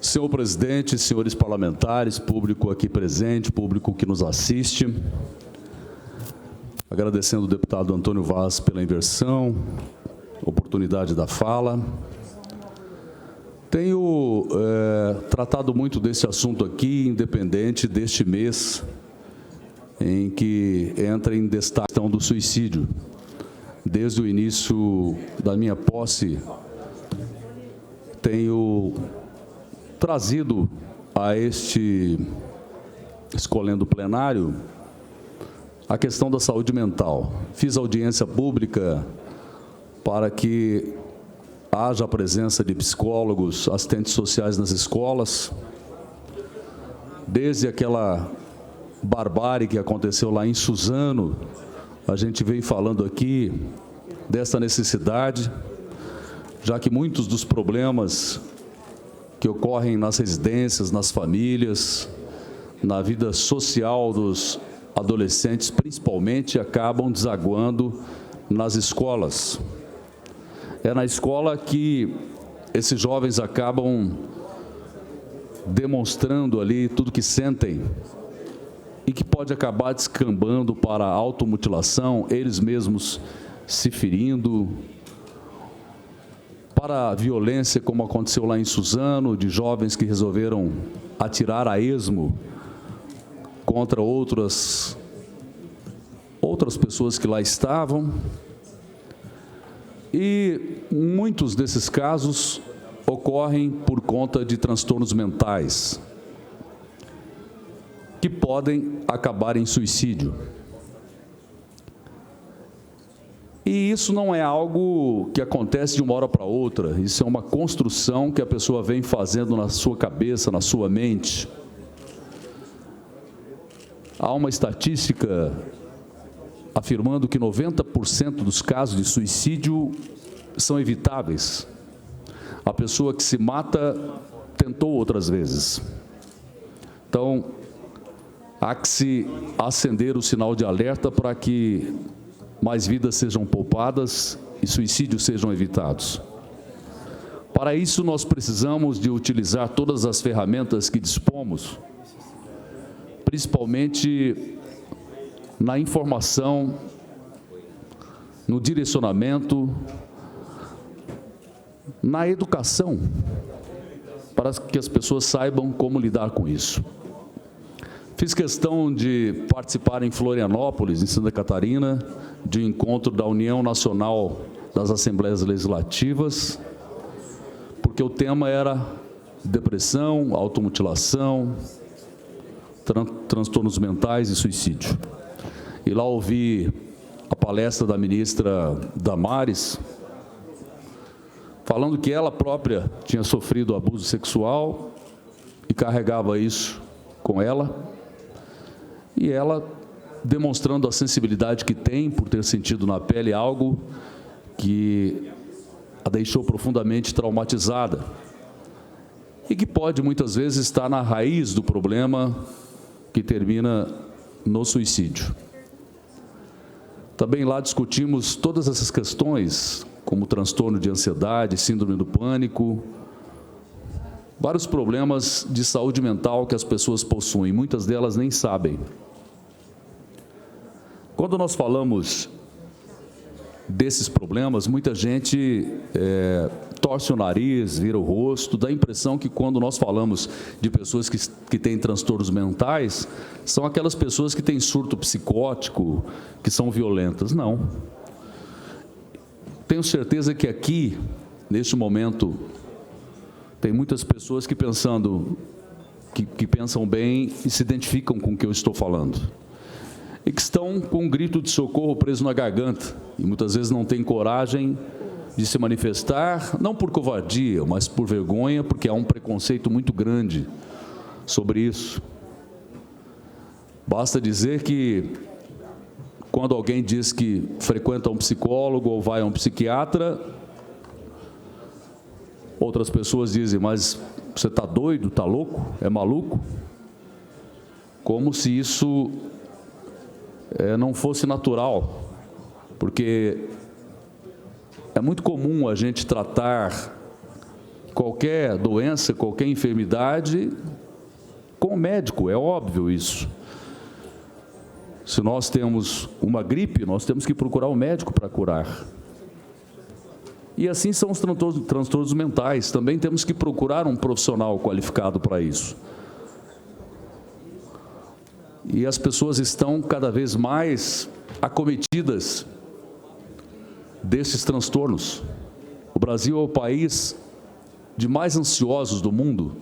Senhor presidente, senhores parlamentares, público aqui presente, público que nos assiste, agradecendo ao deputado Antônio Vaz pela inversão, oportunidade da fala. Tenho tratado muito desse assunto aqui, independente deste mês em que entra em destaque a questão do suicídio. Desde o início da minha posse, tenho trazido a escolhendo plenário, a questão da saúde mental. Fiz audiência pública para que haja a presença de psicólogos, assistentes sociais nas escolas. Desde aquela barbárie que aconteceu lá em Suzano, a gente vem falando aqui dessa necessidade, já que muitos dos problemas que ocorrem nas residências, nas famílias, na vida social dos adolescentes, principalmente, acabam desaguando nas escolas. É na escola que esses jovens acabam demonstrando ali tudo que sentem e que pode acabar descambando para a automutilação, eles mesmos se ferindo, para a violência, como aconteceu lá em Suzano, de jovens que resolveram atirar a esmo contra outras pessoas que lá estavam. E muitos desses casos ocorrem por conta de transtornos mentais, que podem acabar em suicídio. E isso não é algo que acontece de uma hora para outra, isso é uma construção que a pessoa vem fazendo na sua cabeça, na sua mente. Há uma estatística afirmando que 90% dos casos de suicídio são evitáveis. A pessoa que se mata tentou outras vezes. Então, há que se acender o sinal de alerta para que mais vidas sejam poupadas e suicídios sejam evitados. Para isso, nós precisamos de utilizar todas as ferramentas que dispomos, principalmente na informação, no direcionamento, na educação, para que as pessoas saibam como lidar com isso. Fiz questão de participar em Florianópolis, em Santa Catarina, de um encontro da União Nacional das Assembleias Legislativas, porque o tema era depressão, automutilação, transtornos mentais e suicídio. E lá ouvi a palestra da ministra Damares, falando que ela própria tinha sofrido abuso sexual e carregava isso com ela, e ela demonstrando a sensibilidade que tem por ter sentido na pele algo que a deixou profundamente traumatizada e que pode muitas vezes estar na raiz do problema que termina no suicídio. Também lá discutimos todas essas questões, como transtorno de ansiedade, síndrome do pânico, vários problemas de saúde mental que as pessoas possuem, muitas delas nem sabem. Quando nós falamos desses problemas, muita gente torce o nariz, vira o rosto, dá a impressão que quando nós falamos de pessoas que têm transtornos mentais, são aquelas pessoas que têm surto psicótico, que são violentas. Não. Tenho certeza que aqui, neste momento, tem muitas pessoas que pensam bem e se identificam com o que eu estou falando. E que estão com um grito de socorro preso na garganta, e muitas vezes não têm coragem de se manifestar, não por covardia, mas por vergonha, porque há um preconceito muito grande sobre isso. Basta dizer que, quando alguém diz que frequenta um psicólogo ou vai a um psiquiatra, outras pessoas dizem, mas você está doido, está louco, é maluco? Como se isso não fosse natural, porque é muito comum a gente tratar qualquer doença, qualquer enfermidade com o médico, é óbvio isso. Se nós temos uma gripe, nós temos que procurar o médico para curar. E assim são os transtornos mentais, também temos que procurar um profissional qualificado para isso. E as pessoas estão cada vez mais acometidas desses transtornos. O Brasil é o país de mais ansiosos do mundo,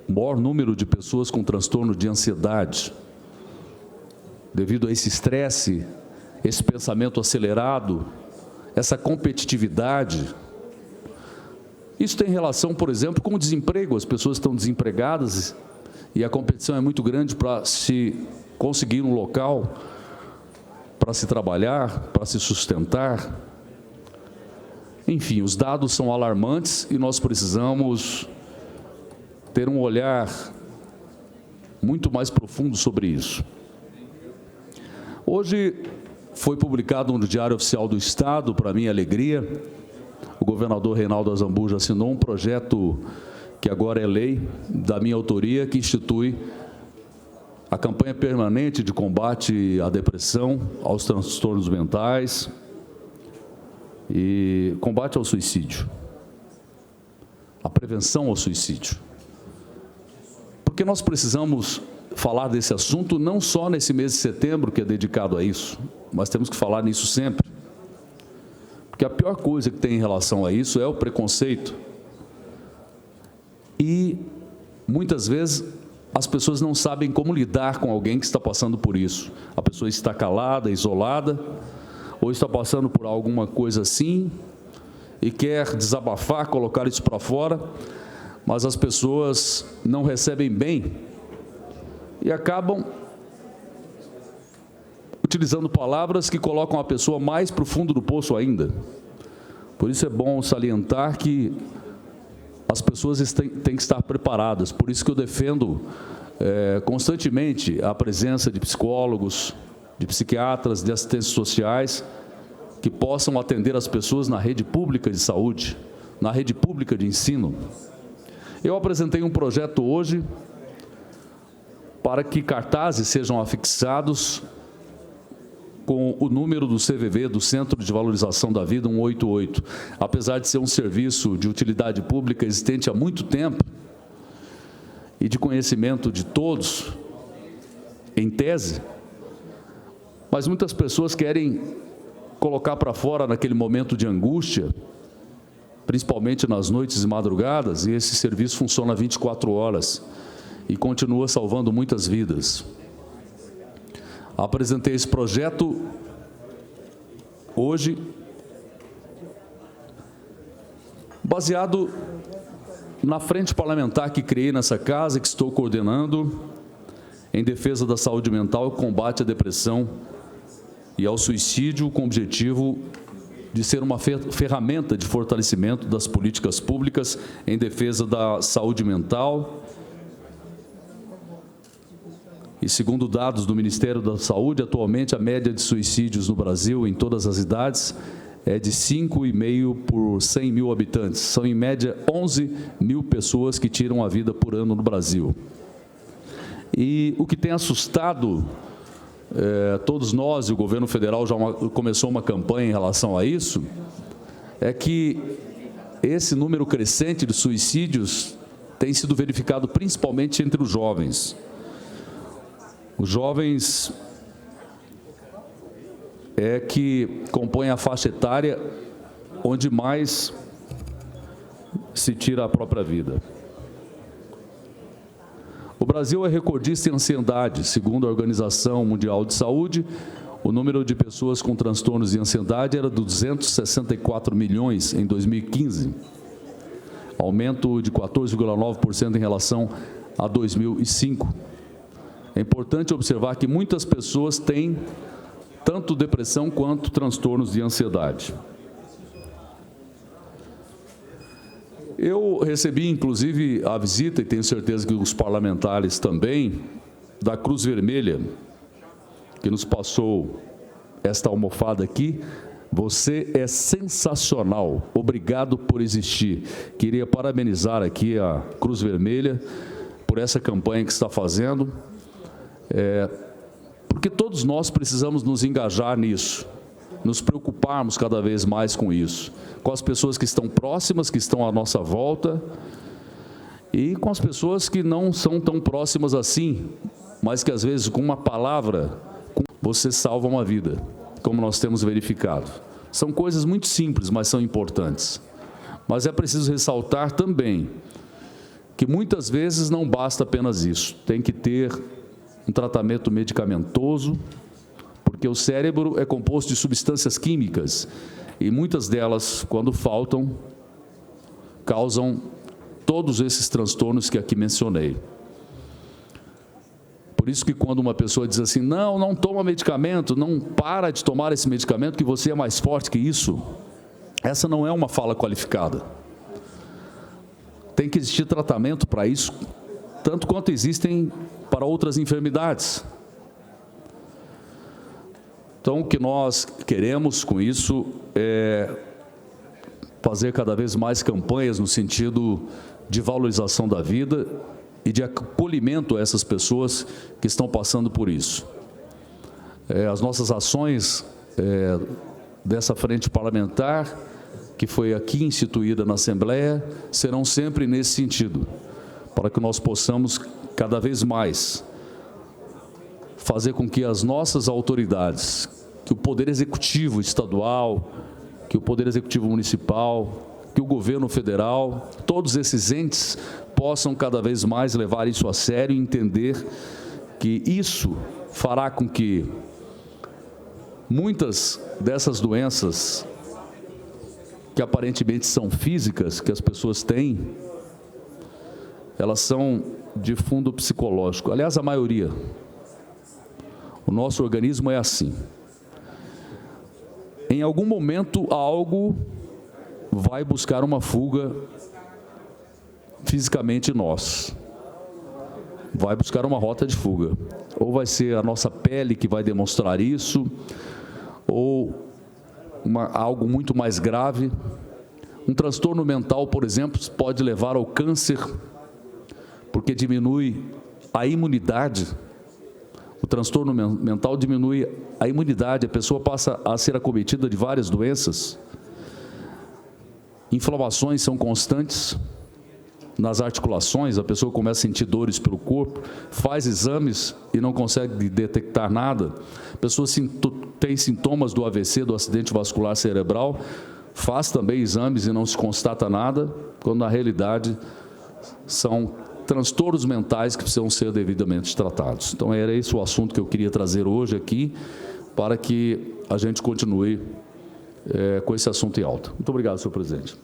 o maior número de pessoas com transtorno de ansiedade, devido a esse estresse, esse pensamento acelerado, essa competitividade. Isso tem relação, por exemplo, com o desemprego. As pessoas estão desempregadas e a competição é muito grande para se conseguir um local, para se trabalhar, para se sustentar. Enfim, os dados são alarmantes e nós precisamos ter um olhar muito mais profundo sobre isso. Hoje foi publicado no Diário Oficial do Estado, para minha alegria, o governador Reinaldo Azambuja assinou um projeto que agora é lei, da minha autoria, que institui a campanha permanente de combate à depressão, aos transtornos mentais e combate ao suicídio, a prevenção ao suicídio. Porque nós precisamos falar desse assunto não só nesse mês de setembro, que é dedicado a isso, mas temos que falar nisso sempre. Porque a pior coisa que tem em relação a isso é o preconceito. E, muitas vezes, as pessoas não sabem como lidar com alguém que está passando por isso. A pessoa está calada, isolada, ou está passando por alguma coisa assim, e quer desabafar, colocar isso para fora, mas as pessoas não recebem bem e acabam utilizando palavras que colocam a pessoa mais para o fundo do poço ainda. Por isso é bom salientar que as pessoas têm que estar preparadas. Por isso que eu defendo constantemente a presença de psicólogos, de psiquiatras, de assistentes sociais, que possam atender as pessoas na rede pública de saúde, na rede pública de ensino. Eu apresentei um projeto hoje para que cartazes sejam afixados com o número do CVV, do Centro de Valorização da Vida 188. Apesar de ser um serviço de utilidade pública existente há muito tempo e de conhecimento de todos, em tese, mas muitas pessoas querem colocar para fora naquele momento de angústia, principalmente nas noites e madrugadas, e esse serviço funciona 24 horas e continua salvando muitas vidas. Apresentei esse projeto hoje, baseado na frente parlamentar que criei nessa casa, que estou coordenando, em defesa da saúde mental e combate à depressão e ao suicídio, com o objetivo de ser uma ferramenta de fortalecimento das políticas públicas em defesa da saúde mental. E segundo dados do Ministério da Saúde, atualmente a média de suicídios no Brasil, em todas as idades, é de 5,5 por 100 mil habitantes. São, em média, 11 mil pessoas que tiram a vida por ano no Brasil. E o que tem assustado todos nós, e o governo federal já começou uma campanha em relação a isso, é que esse número crescente de suicídios tem sido verificado principalmente entre os jovens. Os jovens que compõem a faixa etária onde mais se tira a própria vida. O Brasil é recordista em ansiedade. Segundo a Organização Mundial de Saúde, o número de pessoas com transtornos de ansiedade era de 264 milhões em 2015, aumento de 14,9% em relação a 2005. É importante observar que muitas pessoas têm tanto depressão quanto transtornos de ansiedade. Eu recebi, inclusive, a visita, e tenho certeza que os parlamentares também, da Cruz Vermelha, que nos passou esta almofada aqui, Você é sensacional. Obrigado por existir. Queria parabenizar aqui a Cruz Vermelha por essa campanha que está fazendo, porque todos nós precisamos nos engajar nisso, nos preocuparmos cada vez mais com isso, com as pessoas que estão próximas, que estão à nossa volta, e com as pessoas que não são tão próximas assim, mas que às vezes com uma palavra você salva uma vida, como nós temos verificado. São coisas muito simples, mas são importantes. Mas é preciso ressaltar também que muitas vezes não basta apenas isso, tem que ter um tratamento medicamentoso, porque o cérebro é composto de substâncias químicas e muitas delas, quando faltam, causam todos esses transtornos que aqui mencionei. Por isso que quando uma pessoa diz assim, não toma medicamento, não para de tomar esse medicamento que você é mais forte que isso, essa não é uma fala qualificada. Tem que existir tratamento para isso, tanto quanto existem para outras enfermidades. Então, o que nós queremos com isso é fazer cada vez mais campanhas no sentido de valorização da vida e de acolhimento a essas pessoas que estão passando por isso. As nossas ações dessa frente parlamentar, que foi aqui instituída na Assembleia, serão sempre nesse sentido, para que nós possamos cada vez mais fazer com que as nossas autoridades, que o Poder Executivo estadual, que o Poder Executivo municipal, que o governo federal, todos esses entes possam cada vez mais levar isso a sério e entender que isso fará com que muitas dessas doenças que aparentemente são físicas, que as pessoas têm, elas são de fundo psicológico. Aliás, a maioria. O nosso organismo é assim. Em algum momento, algo vai buscar uma fuga fisicamente em nós. Vai buscar uma rota de fuga. Ou vai ser a nossa pele que vai demonstrar isso, ou algo muito mais grave. Um transtorno mental, por exemplo, pode levar ao câncer, porque diminui a imunidade. O transtorno mental diminui a imunidade, a pessoa passa a ser acometida de várias doenças. Inflamações são constantes nas articulações, a pessoa começa a sentir dores pelo corpo, faz exames e não consegue detectar nada. A pessoa tem sintomas do AVC, do acidente vascular cerebral, faz também exames e não se constata nada, quando na realidade são transtornos mentais que precisam ser devidamente tratados. Então, era esse o assunto que eu queria trazer hoje aqui, para que a gente continue com esse assunto em alta. Muito obrigado, senhor presidente.